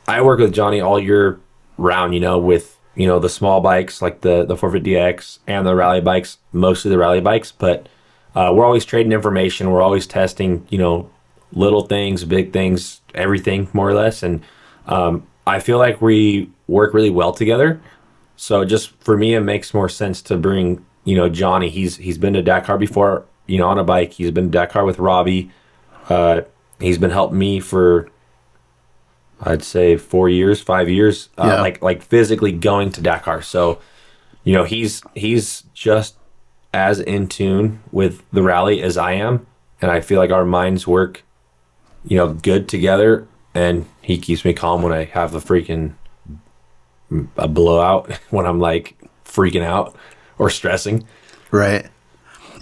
I work with Johnny all year round, with, the small bikes like the 450X and the rally bikes, mostly the rally bikes. But we're always trading information. We're always testing, little things, big things, everything more or less. And I feel like we work really well together. So just for me, it makes more sense to bring, Johnny. He's been to Dakar before, on a bike. He's been to Dakar with Robbie. He's been helping me for, I'd say 5 years, like physically going to Dakar. So, he's just as in tune with the rally as I am. And I feel like our minds work, good together. And he keeps me calm when I have a blowout, when I'm like freaking out or stressing. Right.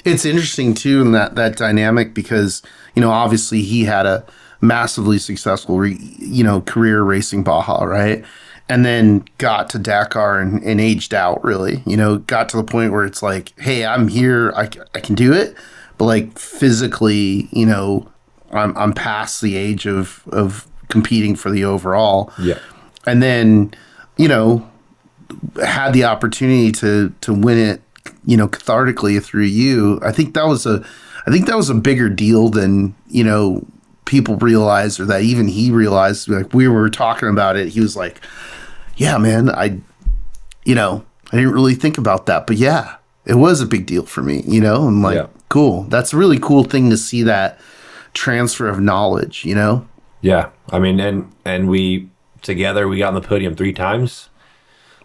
It's interesting too in that dynamic because, obviously he had a massively successful, career racing Baja, right? And then got to Dakar and aged out really, got to the point where it's like, hey, I'm here. I can do it. But like physically, I'm past the age of competing for the overall. Yeah. And then, had the opportunity to win it, cathartically through you. I think that was a bigger deal than, people realized, or that even he realized. Like, we were talking about it. He was like, yeah, man, I didn't really think about that, but yeah, it was a big deal for me, I'm like, cool. That's a really cool thing to see, that transfer of knowledge, Yeah. I mean, and we together, we got on the podium 3 times.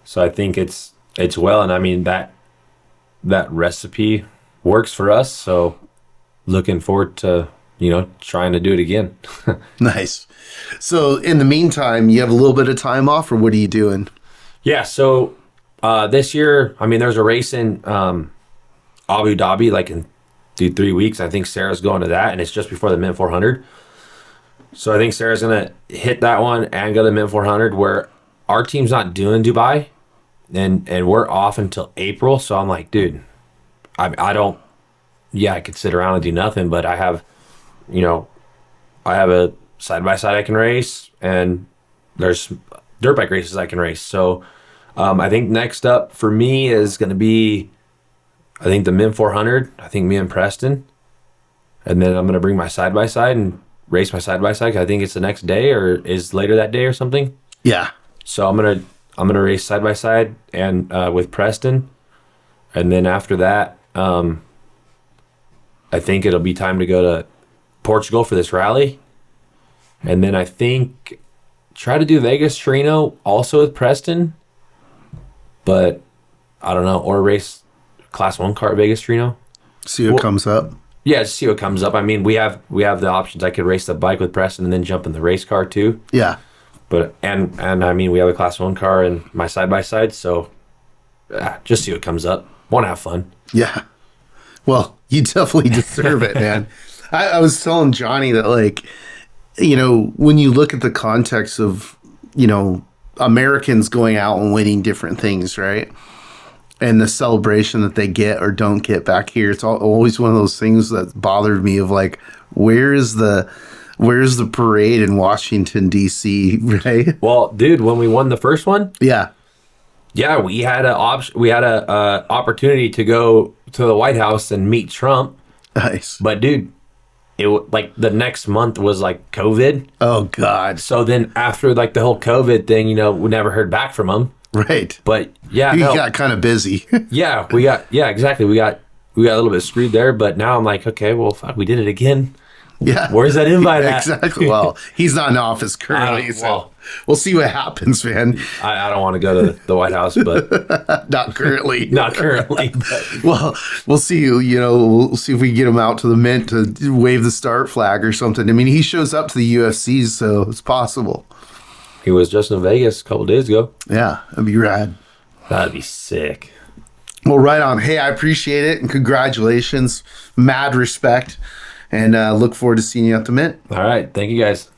So I think it's well. And I mean, that recipe works for us. So looking forward to, trying to do it again. Nice. So in the meantime, you have a little bit of time off, or what are you doing? Yeah. So this year, I mean, there's a race in Abu Dhabi, like in 3 weeks. I think Sarah's going to that, and it's just before the Mint 400. So I think Sarah's going to hit that one and go to the Mint 400, where our team's not doing Dubai, and we're off until April. So I'm like, dude, I could sit around and do nothing, but I have a side-by-side I can race, and there's dirt bike races I can race. So I think next up for me is going to be, I think the Mint 400, I think me and Preston. And then I'm going to bring my side-by-side and race my side-by-side. I think it's the next day, or is later that day or something. Yeah. So I'm gonna race side-by-side and with Preston. And then after that, I think it'll be time to go to Portugal for this rally. And then I think try to do Vegas Torino also with Preston. But I don't know, or race Class 1 car at Vegas Torino. See what comes up. Yeah, just see what comes up. I mean, we have the options. I could race the bike with Preston and then jump in the race car too. Yeah. But and I mean, we have a Class 1 car and my side-by-side, so just see what comes up. Want to have fun. Yeah. Well, you definitely deserve it, man. I was telling Johnny that, like, when you look at the context of, Americans going out and winning different things, right? And the celebration that they get or don't get back here. It's always one of those things that bothered me of like, where's the parade in Washington, D.C., right? Well, dude, when we won the first one, Yeah. we had a opportunity to go to the White House and meet Trump. Nice. But dude, like the next month was like COVID. Oh God. So then after like the whole COVID thing, we never heard back from him. Right. But yeah, You got kind of busy. exactly. We got a little bit screwed there, but now I'm like, okay, well, fuck, we did it again. Yeah. Where's that invite at? Exactly. Well, he's not in office currently, so we'll see what happens, man. I don't want to go to the White House, but Not currently. not currently. But Well, we'll see. We'll see if we can get him out to the Mint to wave the start flag or something. I mean, he shows up to the UFC, so it's possible. he was just in Vegas a couple days ago. Yeah, that'd be rad. That'd be sick. Well, right on. Hey, I appreciate it and congratulations. Mad respect, and look forward to seeing you at the Mint. All right. Thank you guys.